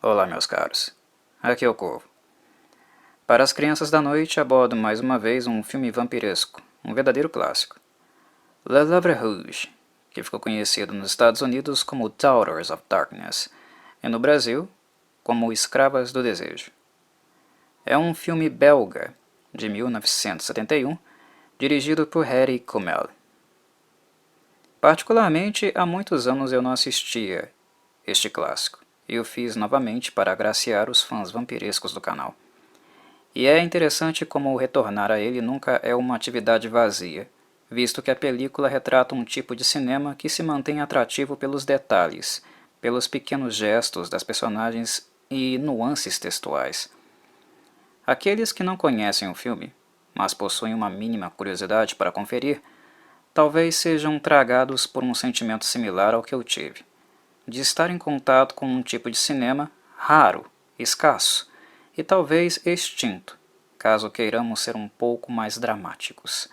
Olá, meus caros. Aqui é o Corvo. Para as crianças da noite, abordo mais uma vez um filme vampiresco, um verdadeiro clássico. Le Livre Rouge, que ficou conhecido nos Estados Unidos como Daughters of Darkness e no Brasil como Escravas do Desejo. É um filme belga de 1971, dirigido por Harry Kummel. Particularmente, há muitos anos eu não assistia este clássico, e o fiz novamente para agraciar os fãs vampirescos do canal. E é interessante como retornar a ele nunca é uma atividade vazia, visto que a película retrata um tipo de cinema que se mantém atrativo pelos detalhes, pelos pequenos gestos das personagens e nuances textuais. Aqueles que não conhecem o filme, mas possuem uma mínima curiosidade para conferir, talvez sejam tragados por um sentimento similar ao que eu tive, de estar em contato com um tipo de cinema raro, escasso e talvez extinto, caso queiramos ser um pouco mais dramáticos.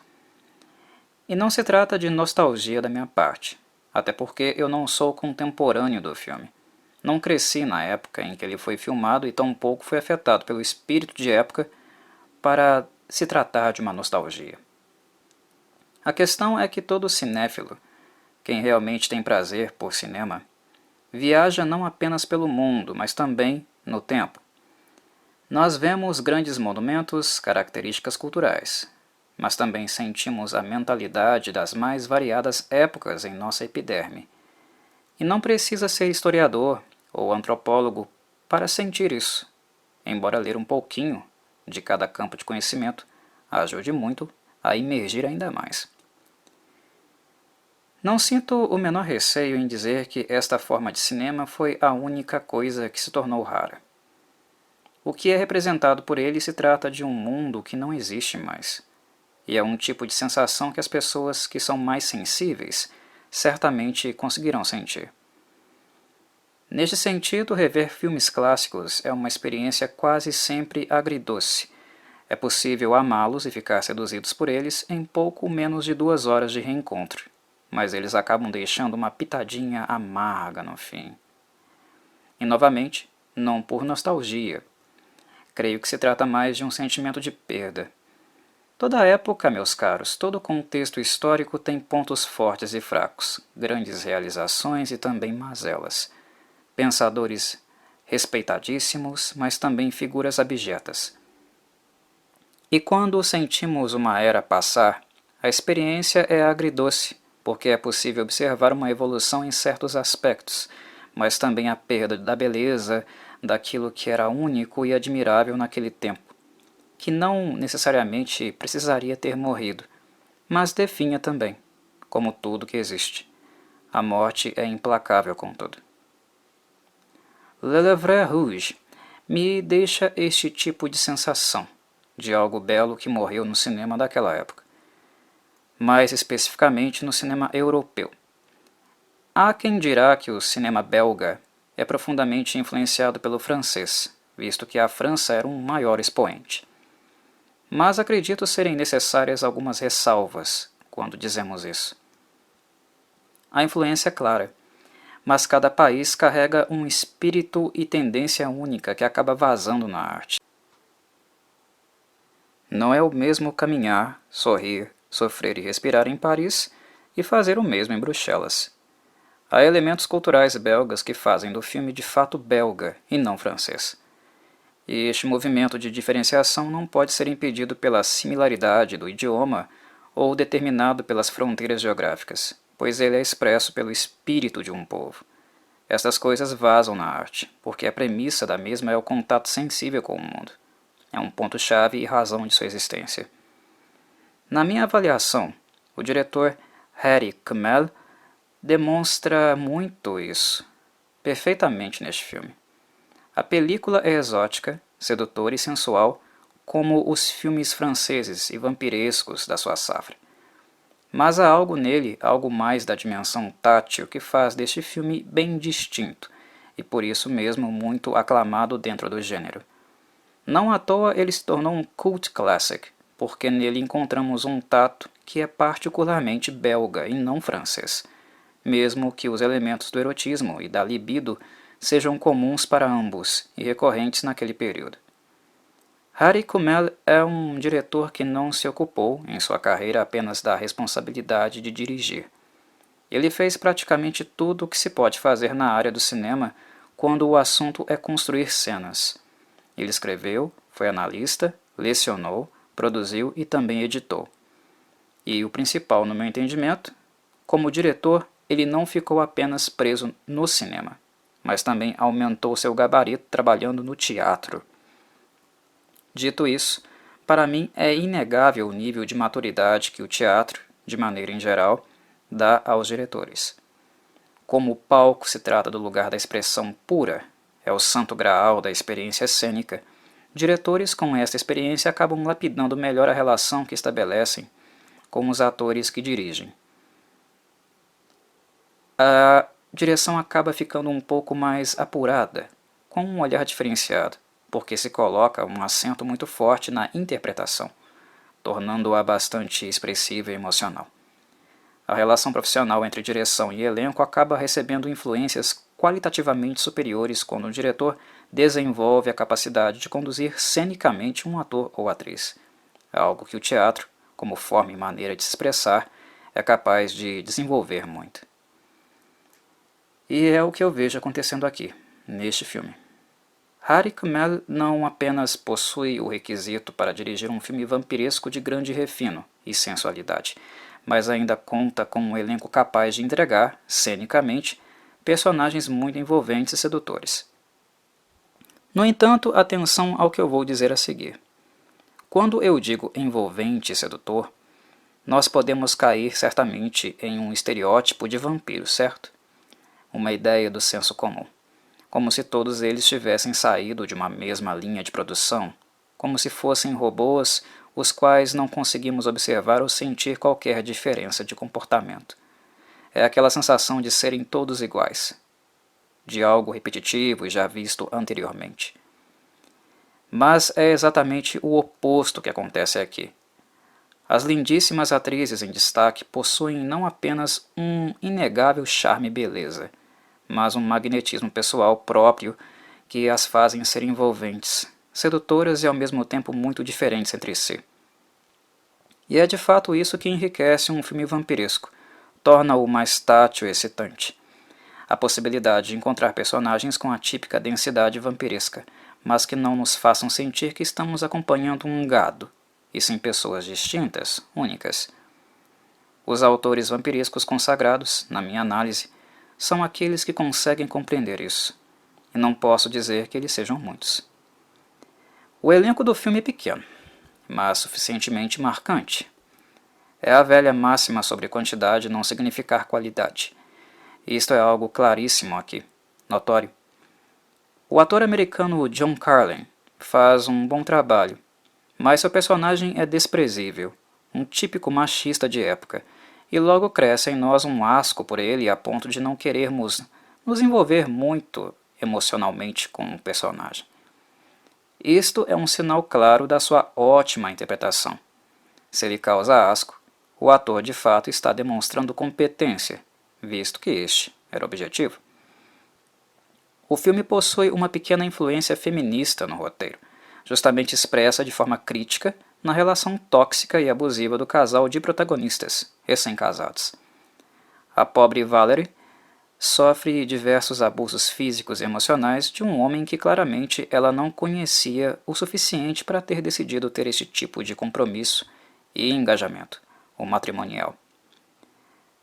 E não se trata de nostalgia da minha parte, até porque eu não sou contemporâneo do filme. Não cresci na época em que ele foi filmado e tampouco fui afetado pelo espírito de época para se tratar de uma nostalgia. A questão é que todo cinéfilo, quem realmente tem prazer por cinema, viaja não apenas pelo mundo, mas também no tempo. Nós vemos grandes monumentos, características culturais, mas também sentimos a mentalidade das mais variadas épocas em nossa epiderme. E não precisa ser historiador ou antropólogo para sentir isso, embora ler um pouquinho de cada campo de conhecimento ajude muito a imergir ainda mais. Não sinto o menor receio em dizer que esta forma de cinema foi a única coisa que se tornou rara. O que é representado por ele se trata de um mundo que não existe mais, e é um tipo de sensação que as pessoas que são mais sensíveis certamente conseguirão sentir. Neste sentido, rever filmes clássicos é uma experiência quase sempre agridoce. É possível amá-los e ficar seduzidos por eles em pouco menos de 2 horas de reencontro, mas eles acabam deixando uma pitadinha amarga no fim. E novamente, não por nostalgia. Creio que se trata mais de um sentimento de perda. Toda época, meus caros, todo contexto histórico tem pontos fortes e fracos, grandes realizações e também mazelas. Pensadores respeitadíssimos, mas também figuras abjetas. E quando sentimos uma era passar, a experiência é agridoce, porque é possível observar uma evolução em certos aspectos, mas também a perda da beleza, daquilo que era único e admirável naquele tempo, que não necessariamente precisaria ter morrido, mas definha também, como tudo que existe. A morte é implacável contudo. Le Livre Rouge me deixa este tipo de sensação, de algo belo que morreu no cinema daquela época, mais especificamente no cinema europeu. Há quem dirá que o cinema belga é profundamente influenciado pelo francês, visto que a França era um maior expoente. Mas acredito serem necessárias algumas ressalvas quando dizemos isso. A influência é clara, mas cada país carrega um espírito e tendência única que acaba vazando na arte. Não é o mesmo caminhar, sorrir, sofrer e respirar em Paris e fazer o mesmo em Bruxelas. Há elementos culturais belgas que fazem do filme de fato belga e não francês. E este movimento de diferenciação não pode ser impedido pela similaridade do idioma ou determinado pelas fronteiras geográficas, pois ele é expresso pelo espírito de um povo. Estas coisas vazam na arte, porque a premissa da mesma é o contato sensível com o mundo. É um ponto-chave e razão de sua existência. Na minha avaliação, o diretor Harry Kummel demonstra muito isso, perfeitamente neste filme. A película é exótica, sedutora e sensual, como os filmes franceses e vampirescos da sua safra. Mas há algo nele, algo mais da dimensão tátil, que faz deste filme bem distinto, e por isso mesmo muito aclamado dentro do gênero. Não à toa ele se tornou um cult classic, porque nele encontramos um tato que é particularmente belga e não francês, mesmo que os elementos do erotismo e da libido sejam comuns para ambos e recorrentes naquele período. Harry Kumel é um diretor que não se ocupou, em sua carreira, apenas da responsabilidade de dirigir. Ele fez praticamente tudo o que se pode fazer na área do cinema quando o assunto é construir cenas. Ele escreveu, foi analista, lecionou, produziu e também editou. E o principal, no meu entendimento, como diretor, ele não ficou apenas preso no cinema, mas também aumentou seu gabarito trabalhando no teatro. Dito isso, para mim é inegável o nível de maturidade que o teatro, de maneira em geral, dá aos diretores. Como o palco se trata do lugar da expressão pura, é o santo graal da experiência cênica, diretores com esta experiência acabam lapidando melhor a relação que estabelecem com os atores que dirigem. A direção acaba ficando um pouco mais apurada, com um olhar diferenciado, porque se coloca um acento muito forte na interpretação, tornando-a bastante expressiva e emocional. A relação profissional entre direção e elenco acaba recebendo influências qualitativamente superiores quando o diretor desenvolve a capacidade de conduzir cenicamente um ator ou atriz, algo que o teatro, como forma e maneira de se expressar, é capaz de desenvolver muito. E é o que eu vejo acontecendo aqui, neste filme. Harry Kumel não apenas possui o requisito para dirigir um filme vampiresco de grande refino e sensualidade, mas ainda conta com um elenco capaz de entregar, cenicamente, personagens muito envolventes e sedutores. No entanto, atenção ao que eu vou dizer a seguir. Quando eu digo envolvente e sedutor, nós podemos cair certamente em um estereótipo de vampiro, certo? Uma ideia do senso comum. Como se todos eles tivessem saído de uma mesma linha de produção, como se fossem robôs os quais não conseguimos observar ou sentir qualquer diferença de comportamento. É aquela sensação de serem todos iguais, de algo repetitivo e já visto anteriormente. Mas é exatamente o oposto que acontece aqui. As lindíssimas atrizes em destaque possuem não apenas um inegável charme e beleza, mas um magnetismo pessoal próprio que as fazem ser envolventes, sedutoras e ao mesmo tempo muito diferentes entre si. E é de fato isso que enriquece um filme vampiresco, torna-o mais tátil e excitante. A possibilidade de encontrar personagens com a típica densidade vampiresca, mas que não nos façam sentir que estamos acompanhando um gado, e sim pessoas distintas, únicas. Os autores vampirescos consagrados, na minha análise, são aqueles que conseguem compreender isso, e não posso dizer que eles sejam muitos. O elenco do filme é pequeno, mas suficientemente marcante. É a velha máxima sobre quantidade não significar qualidade. Isto é algo claríssimo aqui, notório. O ator americano John Carlin faz um bom trabalho, mas seu personagem é desprezível, um típico machista de época, e logo cresce em nós um asco por ele a ponto de não querermos nos envolver muito emocionalmente com o personagem. Isto é um sinal claro da sua ótima interpretação. Se ele causa asco, o ator de fato está demonstrando competência, visto que este era o objetivo. O filme possui uma pequena influência feminista no roteiro, justamente expressa de forma crítica na relação tóxica e abusiva do casal de protagonistas, recém-casados. A pobre Valerie sofre diversos abusos físicos e emocionais de um homem que claramente ela não conhecia o suficiente para ter decidido ter esse tipo de compromisso e engajamento, o matrimonial.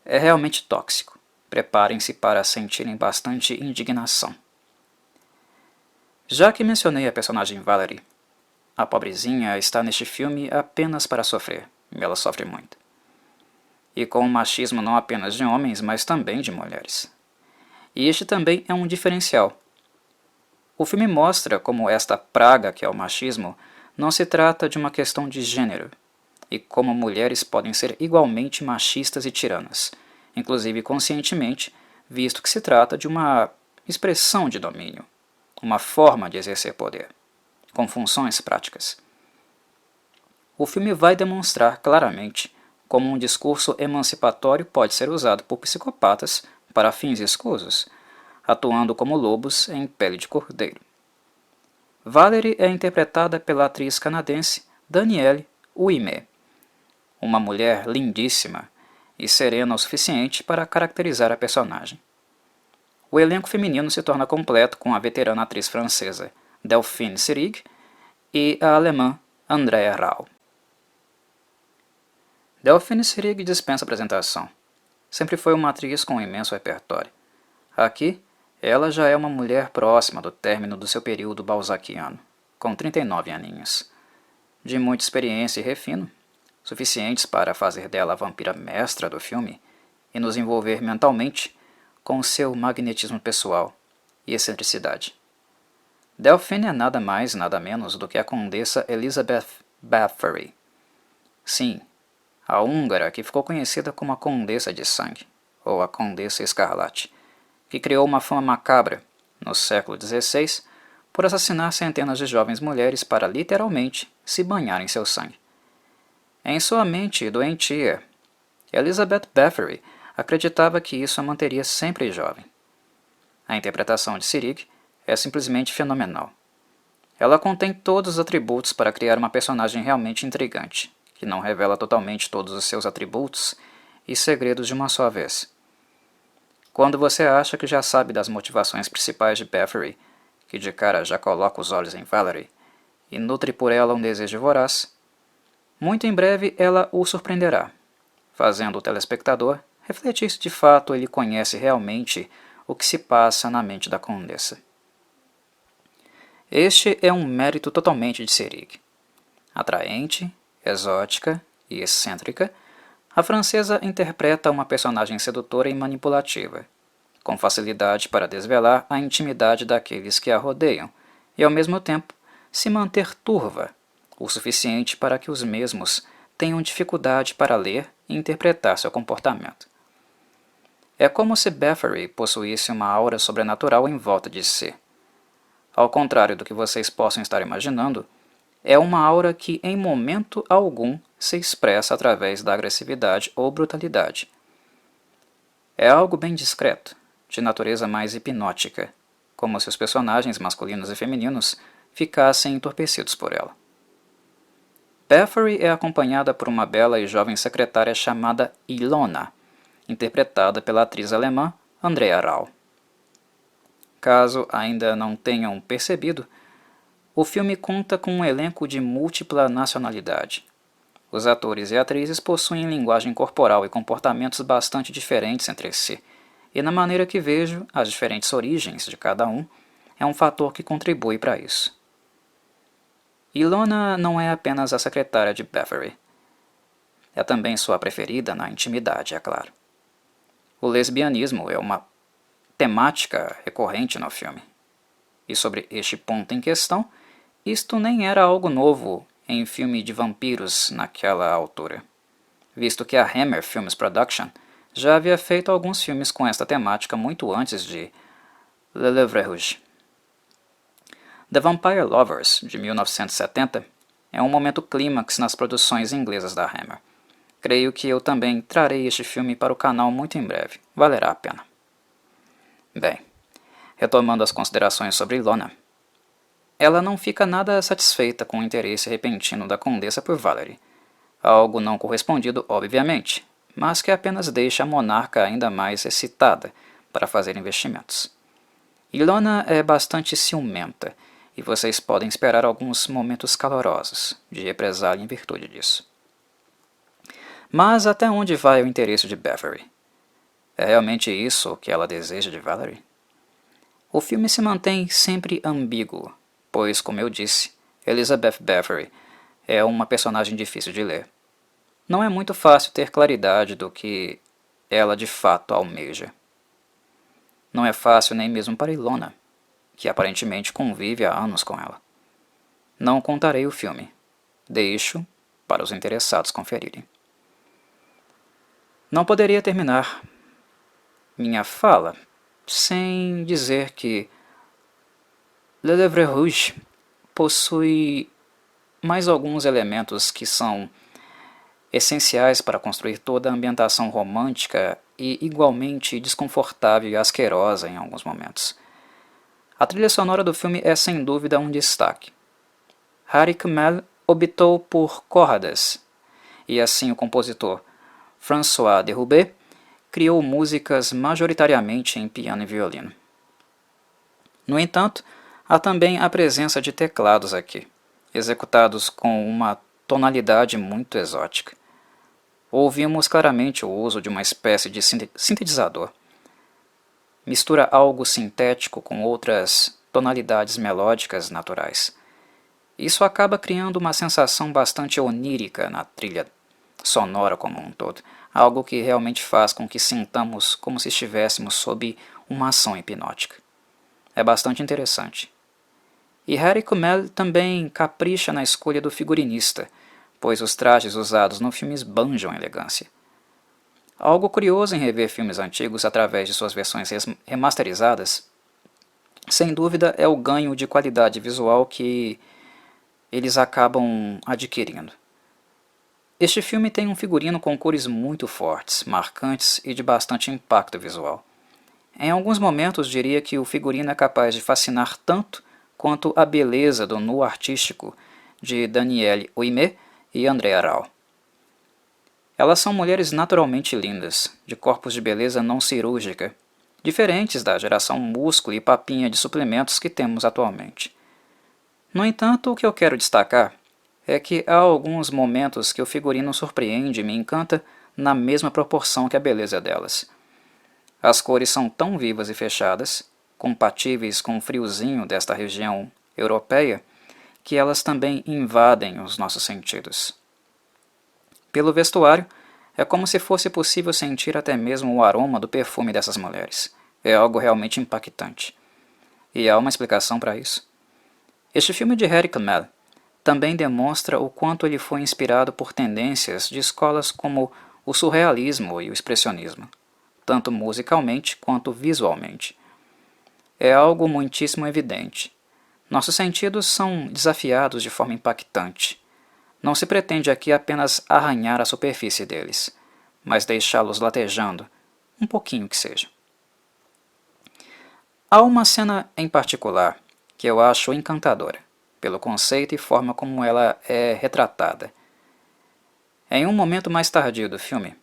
É realmente tóxico. Preparem-se para sentirem bastante indignação. Já que mencionei a personagem Valerie, a pobrezinha está neste filme apenas para sofrer, e ela sofre muito. E com o machismo não apenas de homens, mas também de mulheres. E este também é um diferencial. O filme mostra como esta praga que é o machismo não se trata de uma questão de gênero, e como mulheres podem ser igualmente machistas e tiranas, inclusive conscientemente, visto que se trata de uma expressão de domínio, uma forma de exercer poder, com funções práticas. O filme vai demonstrar claramente como um discurso emancipatório pode ser usado por psicopatas para fins escusos, atuando como lobos em pele de cordeiro. Valerie é interpretada pela atriz canadense Danielle Ouimet, uma mulher lindíssima e serena o suficiente para caracterizar a personagem. O elenco feminino se torna completo com a veterana atriz francesa Delphine Seyrig e a alemã Andrea Rau. Delphine Seyrig dispensa apresentação. Sempre foi uma atriz com um imenso repertório. Aqui, ela já é uma mulher próxima do término do seu período balzaquiano, com 39 aninhos. De muita experiência e refino, suficientes para fazer dela a vampira mestra do filme e nos envolver mentalmente com seu magnetismo pessoal e excentricidade. Delphine é nada mais, nada menos do que a condessa Elizabeth Bathory. Sim, a húngara que ficou conhecida como a Condessa de Sangue, ou a Condessa Escarlate, que criou uma fama macabra, no século XVI, por assassinar centenas de jovens mulheres para literalmente se banhar em seu sangue. Em sua mente doentia, Elizabeth Bathory acreditava que isso a manteria sempre jovem. A interpretação de Seyrig é simplesmente fenomenal. Ela contém todos os atributos para criar uma personagem realmente intrigante, que não revela totalmente todos os seus atributos e segredos de uma só vez. Quando você acha que já sabe das motivações principais de Bathory, que de cara já coloca os olhos em Valerie e nutre por ela um desejo voraz, muito em breve ela o surpreenderá, fazendo o telespectador refletir se de fato ele conhece realmente o que se passa na mente da condessa. Este é um mérito totalmente de Seyrig. Atraente, exótica e excêntrica, a francesa interpreta uma personagem sedutora e manipulativa, com facilidade para desvelar a intimidade daqueles que a rodeiam e, ao mesmo tempo, se manter turva, o suficiente para que os mesmos tenham dificuldade para ler e interpretar seu comportamento. É como se Bathory possuísse uma aura sobrenatural em volta de si. Ao contrário do que vocês possam estar imaginando, é uma aura que em momento algum se expressa através da agressividade ou brutalidade. É algo bem discreto, de natureza mais hipnótica, como se os personagens masculinos e femininos ficassem entorpecidos por ela. Bathory é acompanhada por uma bela e jovem secretária chamada Ilona, interpretada pela atriz alemã Andrea Rau. Caso ainda não tenham percebido, o filme conta com um elenco de múltipla nacionalidade. Os atores e atrizes possuem linguagem corporal e comportamentos bastante diferentes entre si, e na maneira que vejo, as diferentes origens de cada um é um fator que contribui para isso. Ilona não é apenas a secretária de Bathory. É também sua preferida na intimidade, é claro. O lesbianismo é uma temática recorrente no filme. E sobre este ponto em questão, isto nem era algo novo em filme de vampiros naquela altura, visto que a Hammer Films Production já havia feito alguns filmes com esta temática muito antes de Le Livre Rouge. The Vampire Lovers, de 1970, é um momento clímax nas produções inglesas da Hammer. Creio que eu também trarei este filme para o canal muito em breve. Valerá a pena. Bem, retomando as considerações sobre Ilona, ela não fica nada satisfeita com o interesse repentino da condessa por Valerie, algo não correspondido, obviamente, mas que apenas deixa a monarca ainda mais excitada para fazer investimentos. Ilona é bastante ciumenta, e vocês podem esperar alguns momentos calorosos de represália em virtude disso. Mas até onde vai o interesse de Bathory? É realmente isso que ela deseja de Valerie? O filme se mantém sempre ambíguo, pois, como eu disse, Elizabeth Bathory é uma personagem difícil de ler. Não é muito fácil ter claridade do que ela de fato almeja. Não é fácil nem mesmo para Ilona, que aparentemente convive há anos com ela. Não contarei o filme. Deixo para os interessados conferirem. Não poderia terminar minha fala sem dizer que Le Livre Rouge possui mais alguns elementos que são essenciais para construir toda a ambientação romântica e igualmente desconfortável e asquerosa em alguns momentos. A trilha sonora do filme é sem dúvida um destaque. Hari Kumel optou por cordas, e assim o compositor François Derubé criou músicas majoritariamente em piano e violino. No entanto, há também a presença de teclados aqui, executados com uma tonalidade muito exótica. Ouvimos claramente o uso de uma espécie de sintetizador. Mistura algo sintético com outras tonalidades melódicas naturais. Isso acaba criando uma sensação bastante onírica na trilha sonora como um todo, algo que realmente faz com que sintamos como se estivéssemos sob uma ação hipnótica. É bastante interessante. E Hari Kumel também capricha na escolha do figurinista, pois os trajes usados no filme esbanjam a elegância. Algo curioso em rever filmes antigos através de suas versões remasterizadas, sem dúvida, é o ganho de qualidade visual que eles acabam adquirindo. Este filme tem um figurino com cores muito fortes, marcantes e de bastante impacto visual. Em alguns momentos diria que o figurino é capaz de fascinar tanto quanto a beleza do nu artístico de Danielle Ouimet e Andrea Rau. Elas são mulheres naturalmente lindas, de corpos de beleza não cirúrgica, diferentes da geração músculo e papinha de suplementos que temos atualmente. No entanto, o que eu quero destacar é que há alguns momentos que o figurino surpreende e me encanta na mesma proporção que a beleza delas. As cores são tão vivas e fechadas, compatíveis com o friozinho desta região europeia, que elas também invadem os nossos sentidos. Pelo vestuário, é como se fosse possível sentir até mesmo o aroma do perfume dessas mulheres. É algo realmente impactante. E há uma explicação para isso. Este filme de Hari Kumel também demonstra o quanto ele foi inspirado por tendências de escolas como o surrealismo e o expressionismo, tanto musicalmente quanto visualmente. É algo muitíssimo evidente. Nossos sentidos são desafiados de forma impactante. Não se pretende aqui apenas arranhar a superfície deles, mas deixá-los latejando, um pouquinho que seja. Há uma cena em particular que eu acho encantadora, pelo conceito e forma como ela é retratada. Em um momento mais tardio do filme,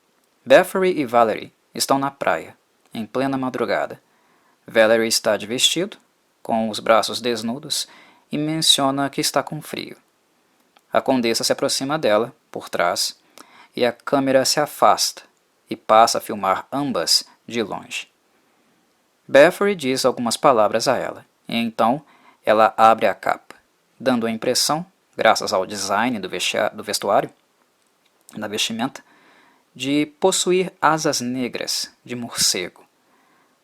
Bathory e Valerie estão na praia, em plena madrugada. Valerie está de vestido, com os braços desnudos, e menciona que está com frio. A condessa se aproxima dela, por trás, e a câmera se afasta e passa a filmar ambas de longe. Bathory diz algumas palavras a ela, e então ela abre a capa, dando a impressão, graças ao design do vestuário, da vestimenta, de possuir asas negras de morcego.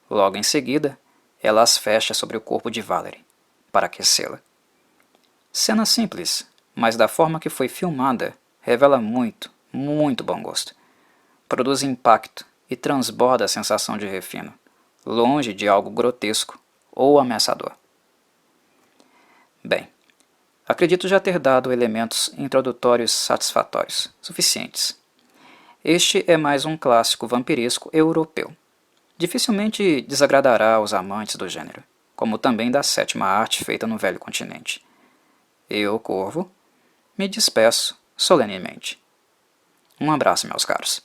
Logo em seguida, ela as fecha sobre o corpo de Valerie, para aquecê-la. Cena simples, mas da forma que foi filmada, revela muito, muito bom gosto. Produz impacto e transborda a sensação de refino, longe de algo grotesco ou ameaçador. Bem, acredito já ter dado elementos introdutórios satisfatórios, suficientes. Este é mais um clássico vampiresco europeu. Dificilmente desagradará aos amantes do gênero, como também da sétima arte feita no velho continente. Eu, Corvo, me despeço solenemente. Um abraço, meus caros.